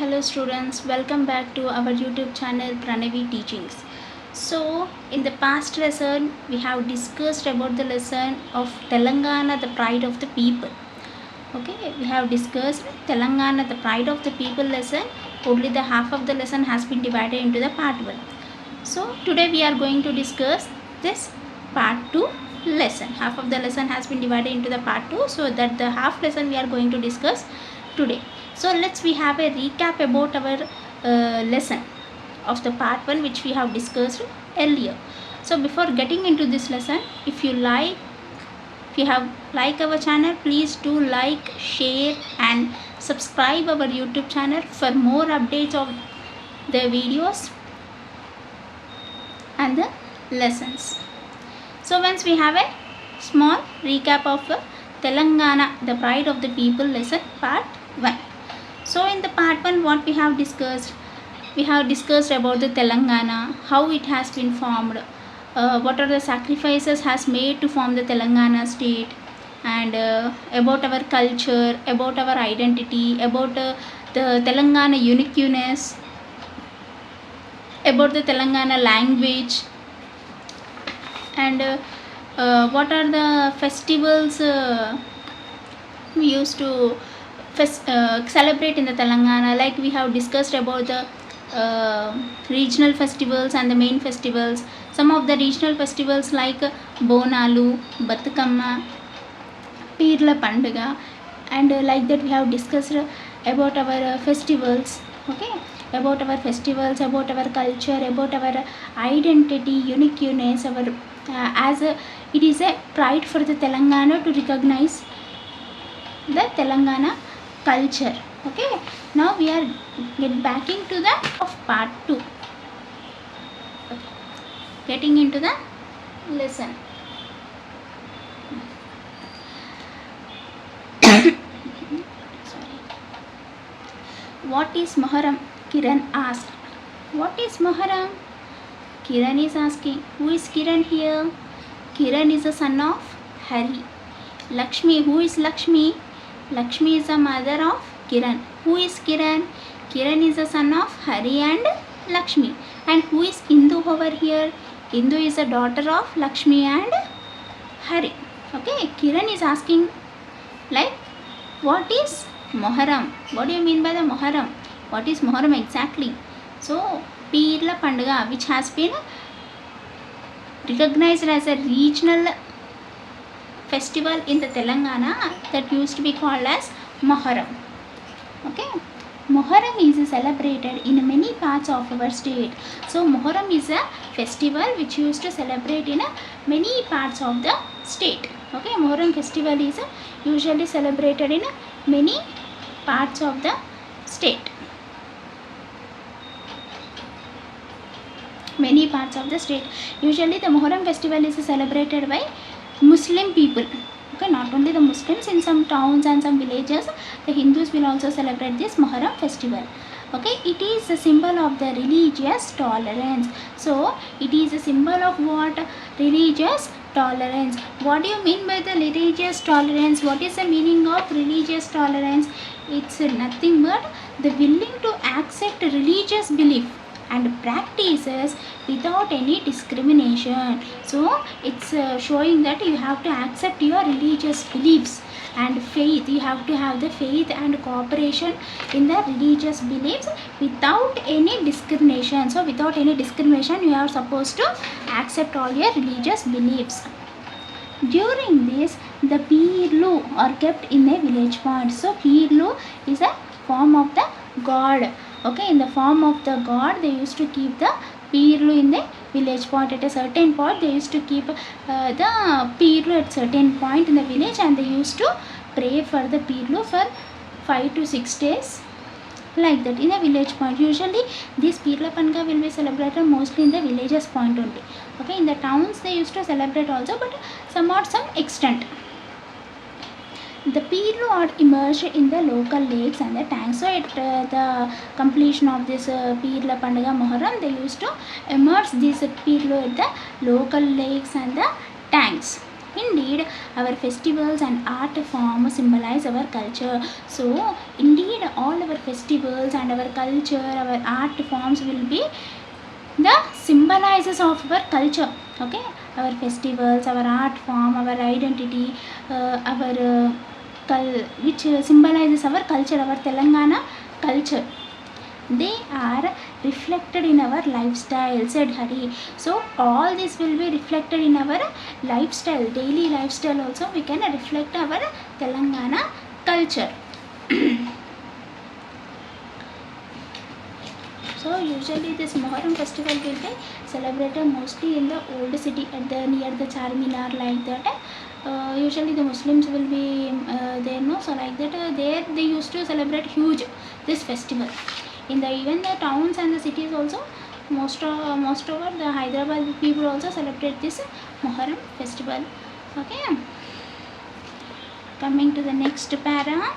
Hello students, welcome back to our YouTube channel Pranavi Teachings. So, in the past lesson, we have discussed about the lesson of Telangana, the pride of the people. Okay, we have discussed Telangana, the pride of the people lesson. Only the half of the lesson has been divided into the part 1. So, today we are going to discuss this part 2 lesson. Half of the lesson has been divided into the part 2, so that the half lesson we are going to discuss today. So we have a recap about our lesson of the part 1 which we have discussed earlier. So before getting into this lesson, if you have like our channel, please do like, share and subscribe our YouTube channel for more updates of the videos and the lessons. So once we have a small recap of Telangana, the pride of the people lesson part 1. So in the part 1, what we have discussed? We have discussed about the Telangana, how it has been formed, what are the sacrifices has made to form the Telangana state, and about our culture, about our identity, about the Telangana uniqueness, about the Telangana language, and what are the festivals we used to celebrate in the Telangana. Like we have discussed about the regional festivals and the main festivals. Some of the regional festivals like Bonalu, Batukamma, Pirla Pandaga, and like that we have discussed about our festivals. Okay, about our festivals, about our culture, about our identity, uniqueness, our it is a pride for the Telangana to recognize the Telangana culture. Okay, now we are back into the of part 2. Okay. Getting into the lesson. Sorry. What is Muharram? Kiran asked. What is Muharram? Kiran is asking. Who is Kiran here? Kiran is the son of Hari. Lakshmi. Who is Lakshmi? Lakshmi is the mother of Kiran. Who is Kiran? Kiran is the son of Hari and Lakshmi. And who is Indu over here? Indu is the daughter of Lakshmi and Hari. Okay, Kiran is asking like, what is Muharram? What do you mean by the Muharram? What is Muharram exactly? So, Pirla Pandaga, which has been recognized as a regional festival in the Telangana, that used to be called as Muharram. Okay, Muharram is celebrated in many parts of our state. So Muharram is a festival which used to celebrate in many parts of the state. Okay, Muharram festival is usually celebrated in many parts of the state. Many parts of the state. Usually the Muharram festival is celebrated by Muslim people. Okay, not only the Muslims, in some towns and some villages, the Hindus will also celebrate this Muharram festival. Okay, it is a symbol of the religious tolerance. So, it is a symbol of what? Religious tolerance. What do you mean by the religious tolerance? What is the meaning of religious tolerance? It's nothing but the willing to accept religious belief and practices without any discrimination. So it's showing that you have to accept your religious beliefs and faith. You have to have the faith and cooperation in the religious beliefs without any discrimination. So without any discrimination, you are supposed to accept all your religious beliefs. During this, the Pirlu are kept in a village point. So Pirlu is a form of the god. Okay, in the form of the god, they used to keep the Pirlu in the village point. At a certain point, they used to keep the Pirlu at certain point in the village, and they used to pray for the Pirlu for 5 to 6 days, like that, in a village point. Usually, this Pirla Panga will be celebrated mostly in the villages point only. Okay, in the towns they used to celebrate also, but somewhat some extent. The Pirlu are immersed in the local lakes and the tanks. So at the completion of this Pirla Pandaga Muharram, they used to immerse this Pirlu at the local lakes and the tanks. Indeed, our festivals and art form symbolize our culture. So, indeed, all our festivals and our culture, our art forms will be the symbolizes of our culture. Okay, our festivals, our art form, our identity, our which symbolizes our culture, our Telangana culture. They are reflected in our lifestyle, said Hari. So all this will be reflected in our lifestyle, daily lifestyle also we can reflect our Telangana culture. So usually this Moharram festival will be celebrated mostly in the old city at the near the Charminar, like that. Usually the Muslims will be there, no, so like that there they used to celebrate huge this festival. In the even the towns and the cities also, most over the Hyderabad people also celebrate this Moharram festival. Okay, coming to the next para.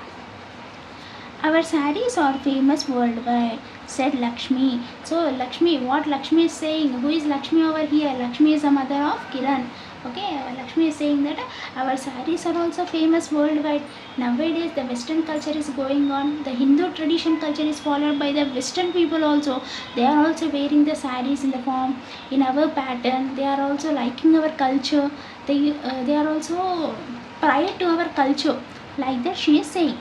Our sarees are famous worldwide, said Lakshmi. So Lakshmi, what Lakshmi is saying? Who is Lakshmi over here? Lakshmi is the mother of Kiran. Okay, Lakshmi is saying that our sarees are also famous worldwide. Nowadays the Western culture is going on. The Hindu tradition culture is followed by the Western people also. They are also wearing the sarees in the form, in our pattern. They are also liking our culture. They are also prior to our culture. Like that she is saying.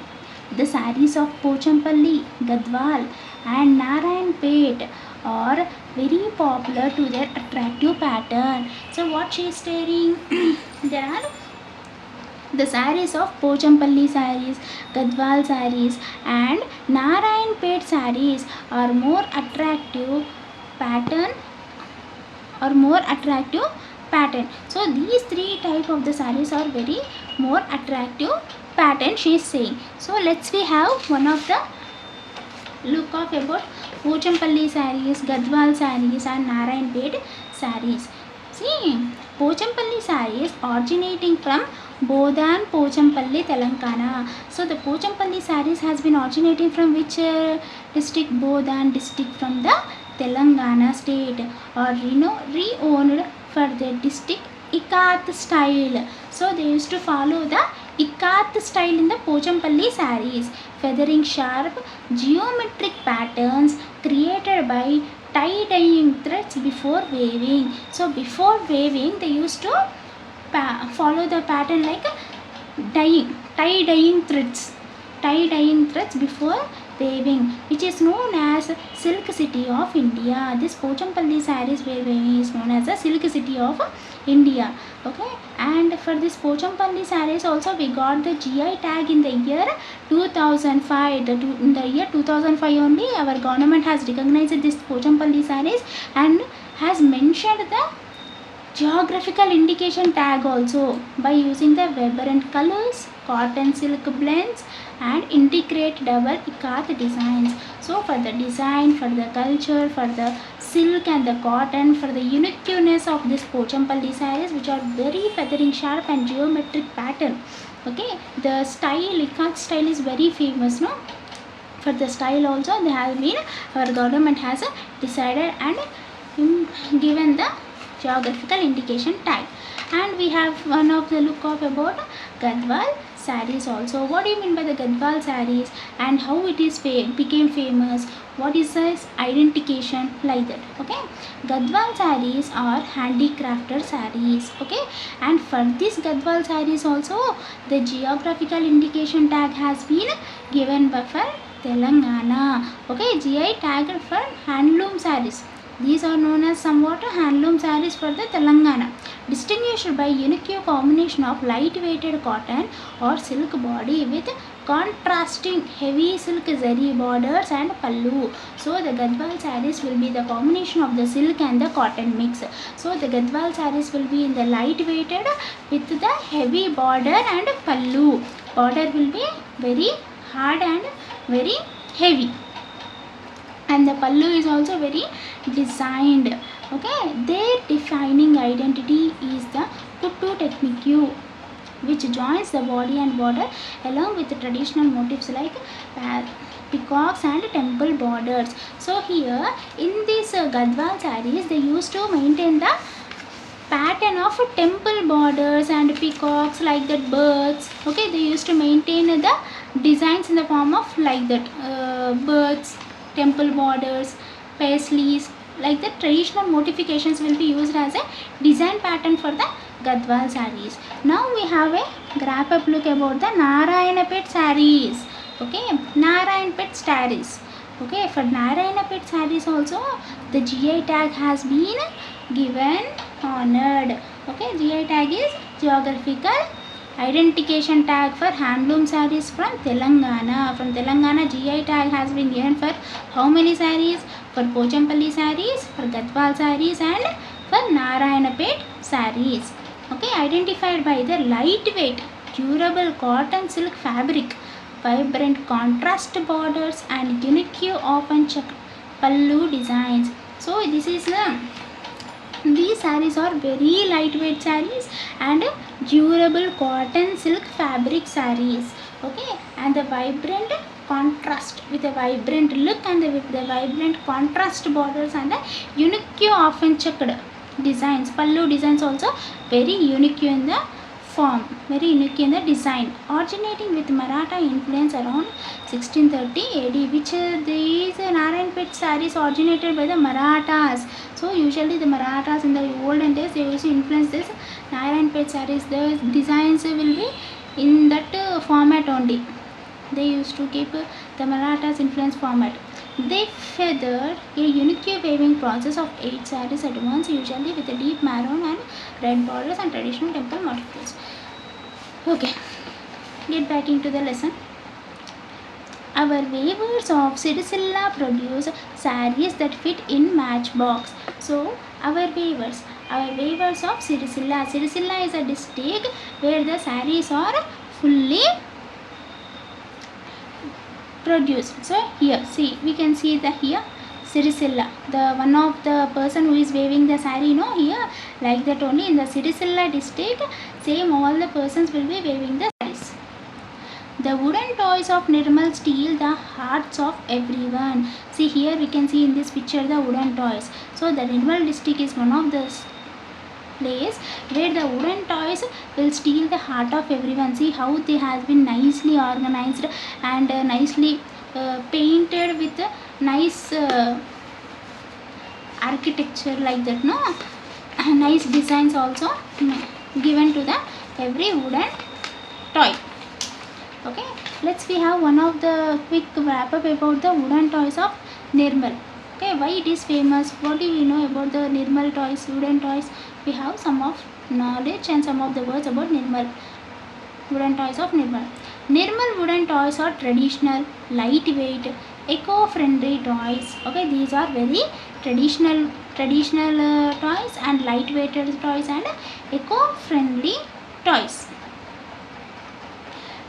The sarees of Pochampalli, Gadwal and Narayanpet are very popular to their attractive pattern. So what she is stating, there are the sarees of Pochampalli sarees, Gadwal sarees and Narayanpet sarees are more attractive pattern So these three type of the sarees are very more attractive pattern she is saying. So let's we have one of the look of about Pochampalli sarees, Gadwal sarees and Narayanpet sarees. See, Pochampalli sarees originating from Bodan, Pochampalli, Telangana. So the Pochampalli sarees has been originating from which district? Bodan district from the Telangana state, or re-owned for the district Ikat style. So they used to follow the Ikat style in the Pochampalli sarees, feathering sharp geometric patterns created by tie-dyeing threads before weaving. So before weaving they used to follow the pattern like tie-dyeing threads before weaving, which is known as Silk City of India. This Pochampalli sarees weaving is known as the Silk City of India. Okay, and for this Pochampalli sarees also we got the GI tag in the year 2005. In the year 2005 only our government has recognized this Pochampalli sarees and has mentioned the geographical indication tag also by using the vibrant colors, cotton silk blends and integrate double ikat designs. So for the design, for the culture, for the silk and the cotton, for the uniqueness of this Pochampalli sarees, which are very feathering sharp and geometric pattern. Okay, the style, ikat style is very famous, no? For the style also they have been, our government has decided and given the geographical indication tag. And we have one of the look of about Gadwal sarees also. What do you mean by the Gadwal sarees and how it is became famous? What is this identification, like that? Okay, Gadwal sarees are handicrafted sarees. Okay, and for this Gadwal sarees also the geographical indication tag has been given by for Telangana. Okay, GI tag for handloom sarees. These are known as somewhat handloom sarees for the Telangana, distinguished by unique combination of light-weighted cotton or silk body with contrasting heavy silk zari borders and pallu. So the Gadwal sarees will be the combination of the silk and the cotton mix. So the Gadwal sarees will be in the light-weighted with the heavy border and pallu. Border will be very hard and very heavy, and the pallu is also very designed. Okay, their defining identity is the kuttu technique, which joins the body and border along with the traditional motifs like peacocks and temple borders. So here in these Gadwal sarees they used to maintain the pattern of temple borders and peacocks, like that birds. Okay, they used to maintain the designs in the form of like that birds, temple borders, paisleys, like the traditional modifications will be used as a design pattern for the Gadwal sarees. Now we have a grab up look about the Narayanapet sarees. Okay, Narayanapet sarees. Okay, for Narayanapet sarees also the GI tag has been given, honored. Okay, GI tag is geographical identification tag for handloom sarees from Telangana. From Telangana, GI tag has been given for how many sarees? For Pochampalli sarees, for Gadwal sarees, and for Narayanapet sarees. Okay, identified by the lightweight, durable cotton silk fabric, vibrant contrast borders, and unique often checked pallu designs. So this is these sarees are very lightweight sarees and durable cotton silk fabric sarees. Okay, and the vibrant contrast, with a vibrant look and with the vibrant contrast borders and the unique often checked designs. Pallu designs also very unique in the form, very unique in the design, originating with Maratha influence around 1630 AD, which these Narayanapet sarees originated by the Marathas. So usually the Marathas in the olden days, they used to influence this Narayanapet sarees. The designs will be in that format only. They used to keep the Marathas influence format. They feathered a unique weaving process of 8 sarees at once, usually with a deep maroon and red borders and traditional temple motifs. Okay, get back into the lesson. Our weavers of Siricilla produce sarees that fit in matchbox. So our weavers of Siricilla. Siricilla is a district where the sarees are fully produced. So here, see, we can see the here Siricilla, the one of the person who is waving the saree, here, like that only in the Siricilla district, same all the persons will be waving the sarees. The wooden toys of Nirmal steal the hearts of everyone. See here, we can see in this picture the wooden toys. So the Nirmal district is one of the place where the wooden toys will steal the heart of everyone. See how they has been nicely organized and nicely painted with nice architecture, like that, nice designs also given to the every wooden toy. Okay, let's we have one of the quick wrap up about the wooden toys of Nirmal. Okay, why it is famous, what do we know about the Nirmal toys, wooden toys? We have some of knowledge and some of the words about Nirmal, wooden toys of Nirmal. Nirmal wooden toys are traditional, lightweight, eco-friendly toys. Okay, these are very traditional toys and lightweight toys and eco-friendly toys.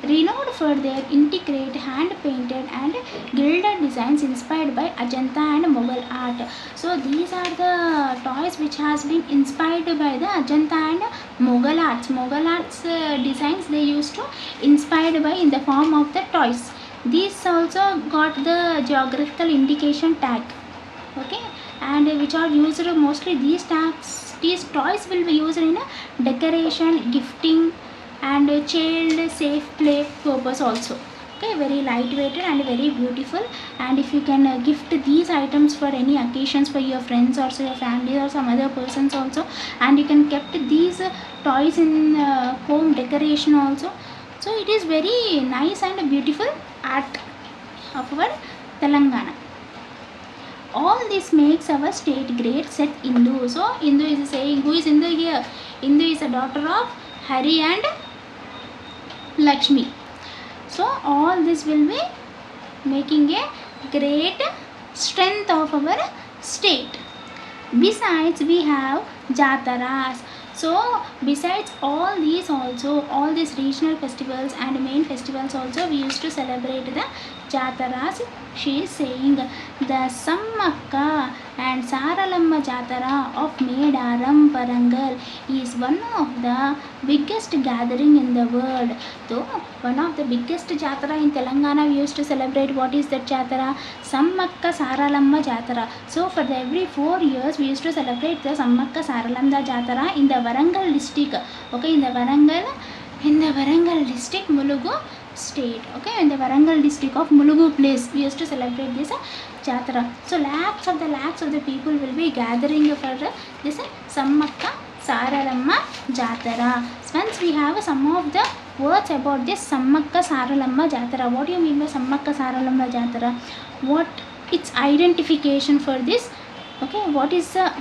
Renowned for their intricate hand-painted and gilded designs inspired by Ajanta and Mughal art. So these are the toys which has been inspired by the Ajanta and Mughal arts. Mughal arts designs they used to inspired by in the form of the toys. These also got the geographical indication tag. Okay, and which are used mostly these toys will be used in decoration, gifting, and child safe play purpose also. Okay, very lightweight and very beautiful, and if you can gift these items for any occasions for your friends or your family or some other persons also, and you can kept these toys in home decoration also. So it is very nice and beautiful art of our Telangana. All this makes our state great, said Indu. So Indu is saying, who is Indu here? Indu is a daughter of Hari and Lakshmi. So all this will be making a great strength of our state. Besides, we have Jataras. So besides all these also, all these regional festivals and main festivals also, we used to celebrate the Jataras. She is saying the Sammakka and Saralamma Jatara of Medaram Parangal is one of the biggest gathering in the world. So one of the biggest jatara in Telangana, we used to celebrate. What is that jatara? Sammakka Saralamma jatara. So for every 4 years we used to celebrate the Sammakka Saralamma jatara in the Warangal district. Okay, in the Warangal district, Mulugu state. Okay, in the Warangal district of Mulugu place, we used to celebrate this jatara. So lakhs of the people will be gathering for this Sammakka Saralamma jatara. Once we have some of the words about this Sammakka Saralamma jatara. What do you mean by Sammakka Saralamma jatara? What its identification for this? Okay, what is the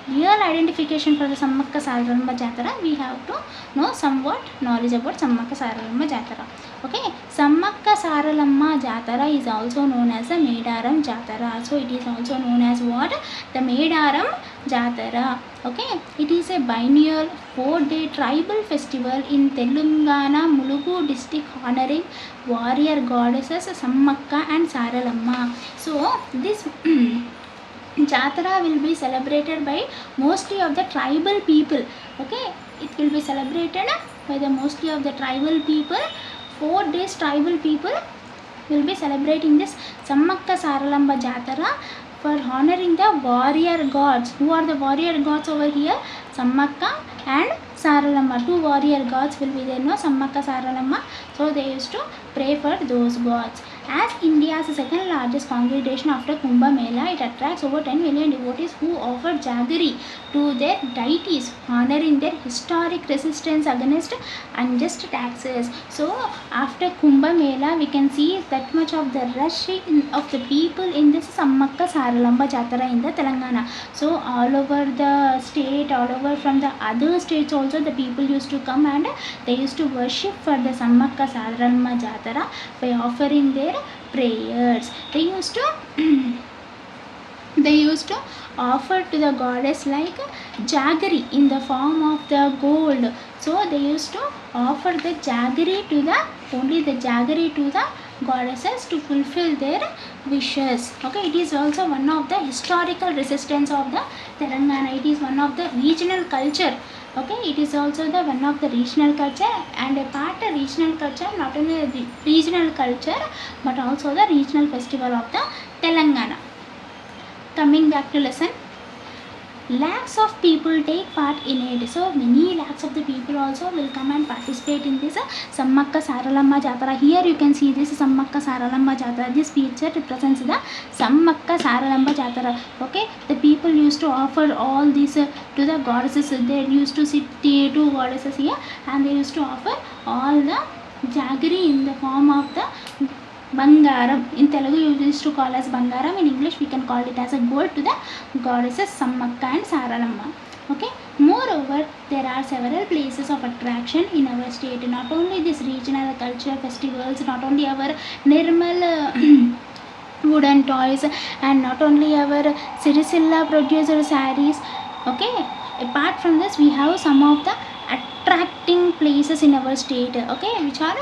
real identification for the Sammakka Saralamma jatara? We have to know somewhat knowledge about Sammakka Saralamma jatara. Okay, Sammakka Saralamma jatara is also known as the Medaram jatara. So it is also known as what? The Medaram jatara. Okay, it is a biennial 4-day tribal festival in Telangana Mulugu district honoring warrior goddesses Sammakka and Saralamma. So this jatara will be celebrated by mostly of the tribal people. Okay, it will be celebrated by the mostly of the tribal people. 4 days tribal people will be celebrating this Sammakka Saralamma jatara for honoring the warrior gods. Who are the warrior gods over here? Sammakka and Saralamma. 2 warrior gods will be there, no? Sammakka, Saralamma. So they used to pray for those gods. As India's second largest congregation after Kumbh Mela, it attracts over 10 million devotees who offer jaggery to their deities, honoring their historic resistance against unjust taxes. So after Kumbh Mela, we can see that much of the rush of the people in this Sammakka Saralamma jatara in the Telangana. So all over the state, all over from the other states also, the people used to come and they used to worship for the Sammakka Saralamma jatara by offering their prayers. They used to offer to the goddess like jaggery in the form of the gold. So they used to offer the jaggery to the goddesses to fulfill their wishes. Okay, it is also one of the historical resistance of the Telangana. It is one of the regional culture. Okay, it is also the one of the regional culture, and a part of regional culture, not only the regional culture but also the regional festival of the Telangana. Coming back to lesson, lakhs of people take part in it. So many lakhs of the people also will come and participate in this Sammakka Saralamma jatara. Here you can see this Sammakka Saralamma jatara. This picture represents the Sammakka Saralamma jatara. Okay, the people used to offer all these to the goddesses. They used to sit 2 goddesses here, and they used to offer all the jaggery in the form of the Bangaram. In Telugu you used to call as Bangaram. In English we can call it as a gold to the goddesses Sammakka and Saralamma. Okay. Moreover, there are several places of attraction in our state. Not only this regional culture festivals, not only our Nirmal wooden toys, and not only our Sirisilla produced sarees. Okay. Apart from this, we have some of the attracting places in our state. Okay, which are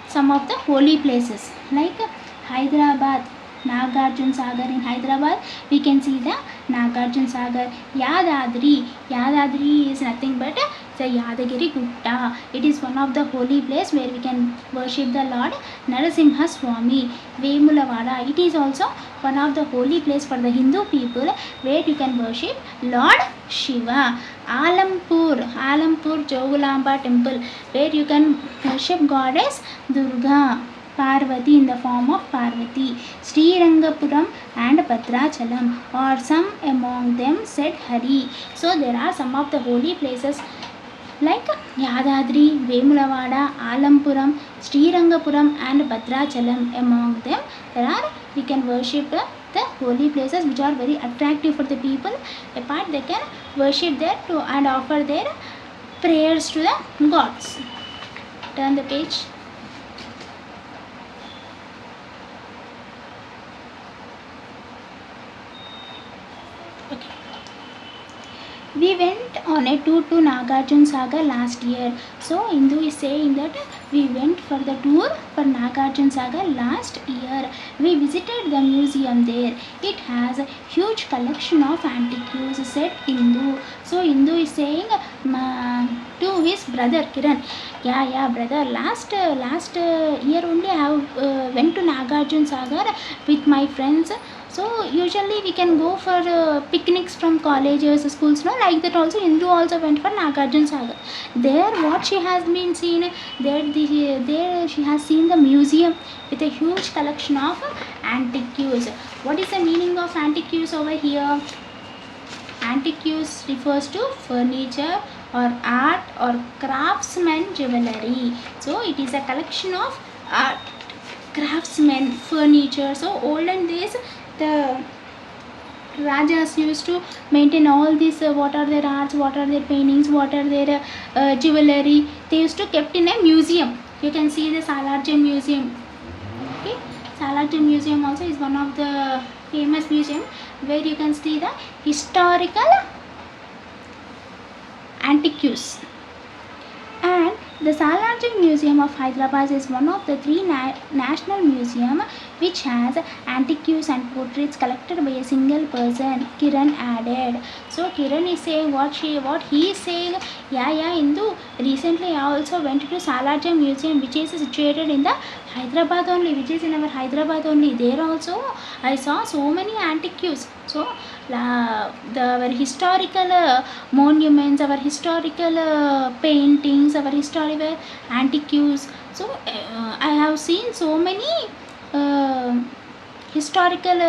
some of the holy places like Hyderabad, Nagarjuna Sagar. In Hyderabad we can see the Nagarjuna Sagar. Yadadri is nothing but the Yadagiri Gutta. It is one of the holy place where we can worship the Lord Narasimha Swami. Vemulavada, it is also one of the holy place for the Hindu people where you can worship Lord Shiva. Alampur Jogulamba temple where you can worship goddess Durga. Parvati in the form of Parvati. Srirangapuram and Bhadrachalam, or some among them said Hari. So there are some of the holy places like Yadadri, Vemulavada, Alampuram, Srirangapuram and Bhadrachalam. Among them we can worship the holy places which are very attractive for the people. Apart, they can worship there to and offer their prayers to the gods. Turn the page. We went on a tour to Nagarjuna Sagar last year. So Hindu is saying that We went for the tour for Nagarjuna Sagar last year. We visited the museum there. It has a huge collection of antiques, said Indu. So Indu is saying to his brother Kiran, yeah, brother. Last year only I have went to Nagarjuna Sagar with my friends. So usually we can go for picnics from colleges, schools, no, like that. Also, Indu also went for Nagarjuna Sagar. There, what she has been seen, there she has seen the museum with a huge collection of antiques. What is the meaning of antiques over here? Antiques refers to furniture or art or craftsman jewelry. So it is a collection of art, craftsmen, furniture. So olden days, the Rajas used to maintain all these, what are their arts, what are their paintings, what are their jewelry. They used to kept in a museum. You can see the Salarjung Museum. Okay, Salarjung Museum also is one of the famous museum where you can see the historical antiques. And the Salarjung Museum of Hyderabad is one of the three national museums which has antiques and portraits collected by a single person, Kiran added. So Kiran is saying what he is saying. Yeah, Indu. Recently I also went to Salarjung Museum, which is situated in the Hyderabad only, which is in our Hyderabad only. There also I saw so many antiques. So our historical monuments, our historical paintings, our historical antiques. So I have seen so many historical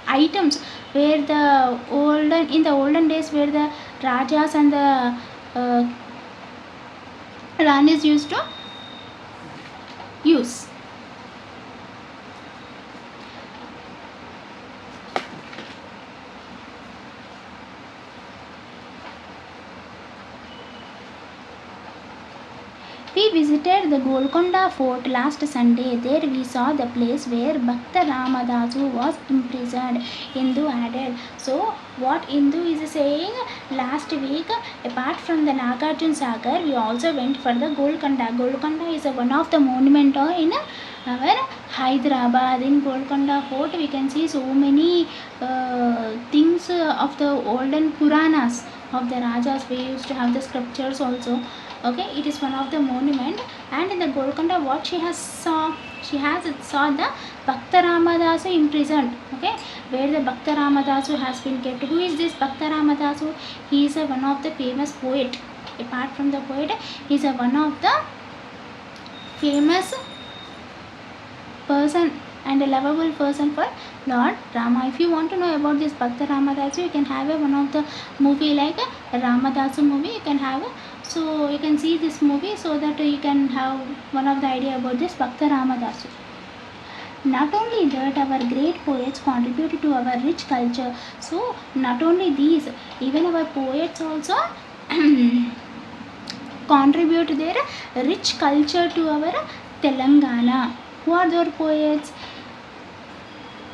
items where in the olden days where the Rajas and the Ranis used to use. We visited the Golconda Fort last Sunday. There we saw the place where Bhakta Ramadasu was imprisoned, Hindu added. So what Hindu is saying, last week apart from the Nagarjuna Sagar, we also went for the Golconda. Golconda is one of the monument in our Hyderabad. In Golconda Fort we can see so many things of the olden Puranas of the Rajas. We used to have the sculptures also. Okay, it is one of the monument. And in the Golconda, what she saw the Bhakta Ramadasu imprisoned. Okay, where the Bhakta Ramadasu has been kept. Who is this Bhakta Ramadasu? He is one of the famous poet. Apart from the poet, he is one of the famous person and a lovable person for Lord Rama. If you want to know about this Bhakta Ramadasu, you can have one of the movie like a Ramadasu movie. You can have so you can see this movie so that you can have one of the idea about this Bhakta Ramadasu. Not only that, our great poets contributed to our rich culture. So not only these, even our poets also contribute their rich culture to our Telangana. Who are their poets?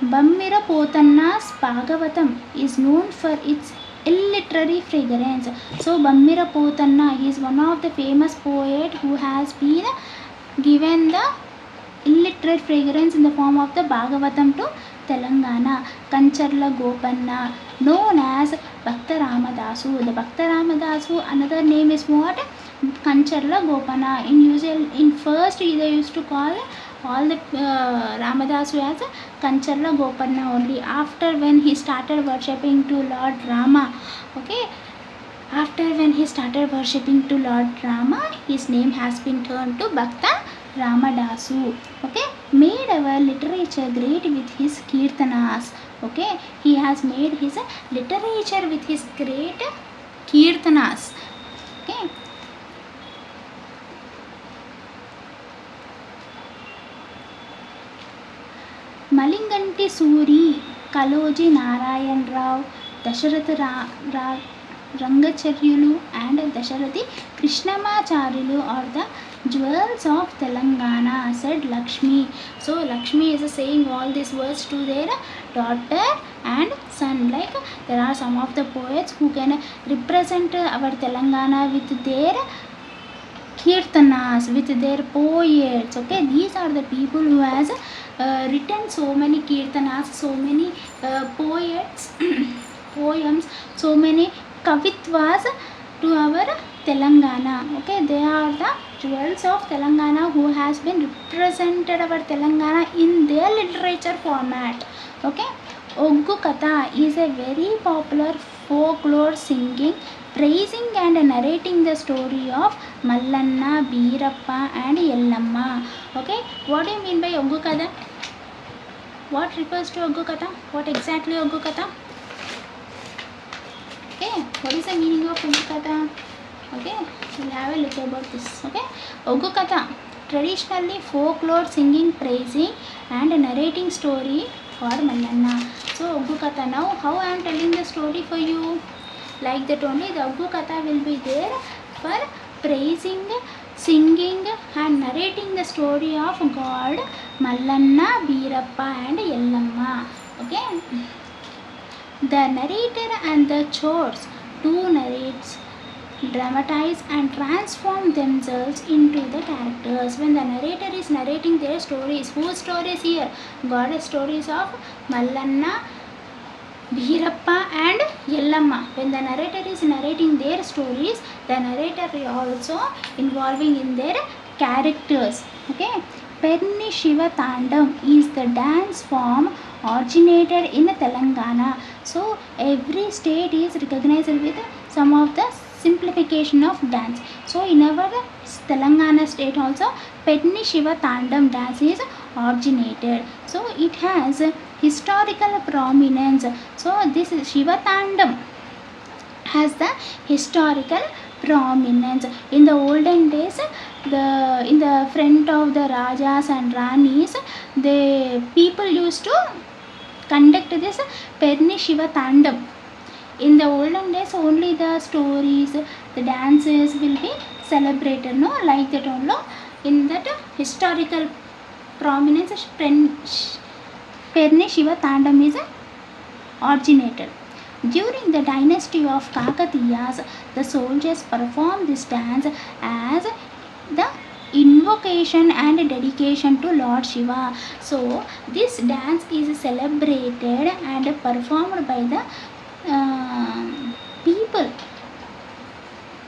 Bammira Potanna's Bhagavatam is known for its illiterary fragrance. So Bammira Potanna is one of the famous poet who has been given the illiterate fragrance in the form of the Bhagavatam to Telangana. Kancharla Gopanna, known as Bhakta Ramadasu. The Bhakta Ramadasu, another name is what? Kancharla Gopanna. In first they used to call all the Ramadasu as Kancharla Gopanna only. After when he started worshipping to Lord Rama, okay, after when he started worshipping to Lord Rama, his name has been turned to Bhakta Ramadasu. Okay, made our literature great with his kirtanas. Okay, he has made his literature with his great kirtanas. Okay. Malinganti Suri, Kaloji Narayan Rao, Dasharatha Rangacharyulu and Dasharathi Krishnamacharyulu are the jewels of Telangana, said Lakshmi. So Lakshmi is saying all these words to their daughter and son. Like there are some of the poets who can represent our Telangana with their kirtanas, with their poets. Okay, these are the people who has written so many kirtanas, so many poets, poems, so many kavitvas to our Telangana. Okay, they are the jewels of Telangana who has been represented our Telangana in their literature format. Okay, Oggu Katha is a very popular folklore singing, praising and narrating the story of Mallanna, Beerappa and Yellamma. Okay, what do you mean by Oggu Katha? What refers to Oggu Katha? What exactly Oggu Katha? Okay, what is the meaning of Oggu Katha? Okay, we'll have a look about this. Okay, Oggu Katha, traditionally folklore singing, praising and narrating story for Mallanna. So Oggu Katha, now how I am telling the story for you? Like that only the Oggu Katha will be there for praising, singing and narrating the story of God Mallanna, Beerappa and Yellamma. Okay, the narrator and the chores do narrates, dramatize and transform themselves into the characters. When the narrator is narrating their stories, whose stories here? Goddess stories of Mallanna, Beerappa and Yellamma. When the narrator is narrating their stories, the narrator is also involving in their characters. Okay, Perni Shiva Tandam is the dance form originated in Telangana. So every state is recognized with some of the simplification of dance. So in our Telangana state also Perni Shiva Tandam dance is originated. So it has historical prominence. So this is Shiva Tandam has the historical prominence. In the olden days, in the front of the Rajas and Ranis, the people used to conduct this Perni Shiva Tandam. In the olden days, only the stories, the dances will be celebrated, no, like that only. In that historical prominence, Perni Shiva Tandam is originated. During the dynasty of Kakatiyas, the soldiers performed this dance as the invocation and dedication to Lord Shiva. So this dance is celebrated and performed by the people.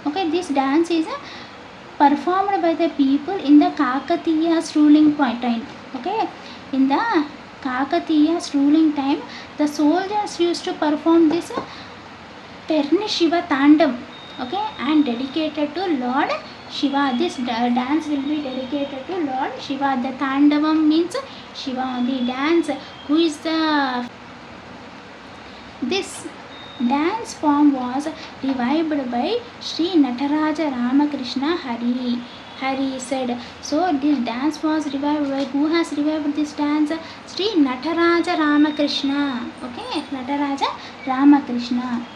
Okay, this dance is performed by the people in the Kakatiya's ruling time. Okay, in the Kakatiya's ruling time, the soldiers used to perform this Perni Shiva Tandam. Okay, and dedicated to Lord Shiva. This dance will be dedicated to Lord Shiva. The Tandavam means Shiva. The dance, who is the this dance form was revived by Sri Nataraja Ramakrishna Hari said. So this dance was revived by, who has revived this dance? Sri Nataraja Ramakrishna. Okay, Nataraja Ramakrishna.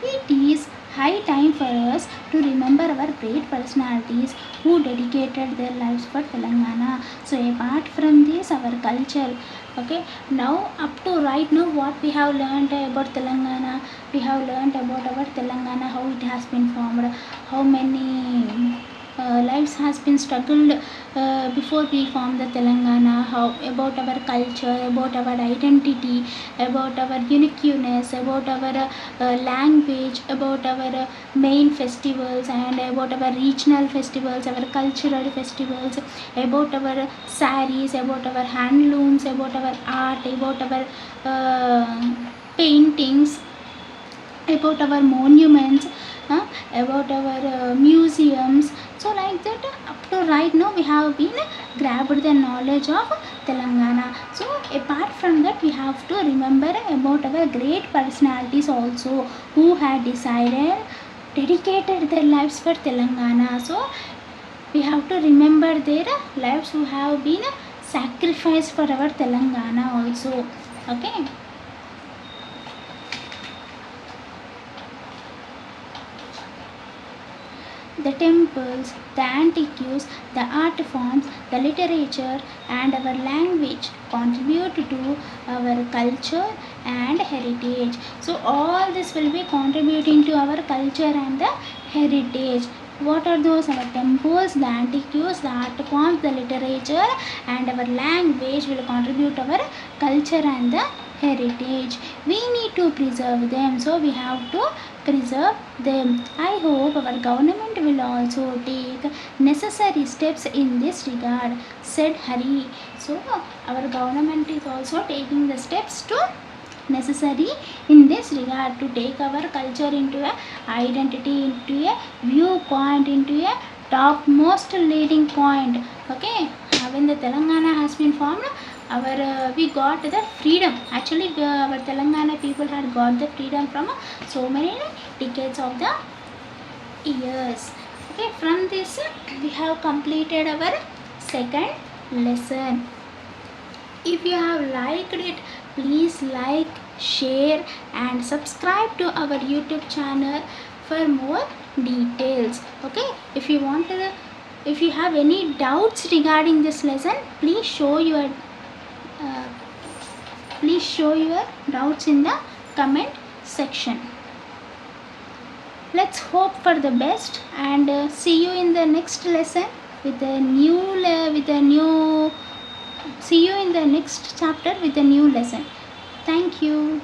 It is high time for us to remember our great personalities who dedicated their lives for Telangana. So apart from this, our culture. Okay, now up to right now, what we have learned about Telangana, we have learned about our Telangana, how it has been formed, how many lives has been struggled before we formed the Telangana, how about our culture, about our identity, about our uniqueness, about our language, about our main festivals and about our regional festivals, our cultural festivals, about our saris, about our handlooms, about our art, about our paintings, about our monuments, about our museums. So like that, up to right now we have been grabbed the knowledge of Telangana. So apart from that, we have to remember about our great personalities also who had dedicated their lives for Telangana. So we have to remember their lives who have been sacrificed for our Telangana also. Okay. The temples, the antiques, the art forms, the literature and our language contribute to our culture and heritage. So all this will be contributing to our culture and the heritage. What are those? Our temples, the antiques, the art forms, the literature, and our language will contribute our culture and the heritage. We need to preserve them, so we have to preserve them. I hope our government will also take necessary steps in this regard, said Hari. So our government is also taking the steps to necessary in this regard to take our culture into a identity, into a viewpoint, into a topmost leading point. Okay, when the Telangana has been formed, our we got the freedom. Actually our Telangana people had got the freedom from so many decades of the years. Okay, from this we have completed our second lesson. If you have liked it, please like, share and subscribe to our YouTube channel for more details. Okay, if you want to, if you have any doubts regarding this lesson, please show your doubts in the comment section. Let's hope for the best and see you in the next lesson with a new see you in the next chapter with a new lesson. Thank you.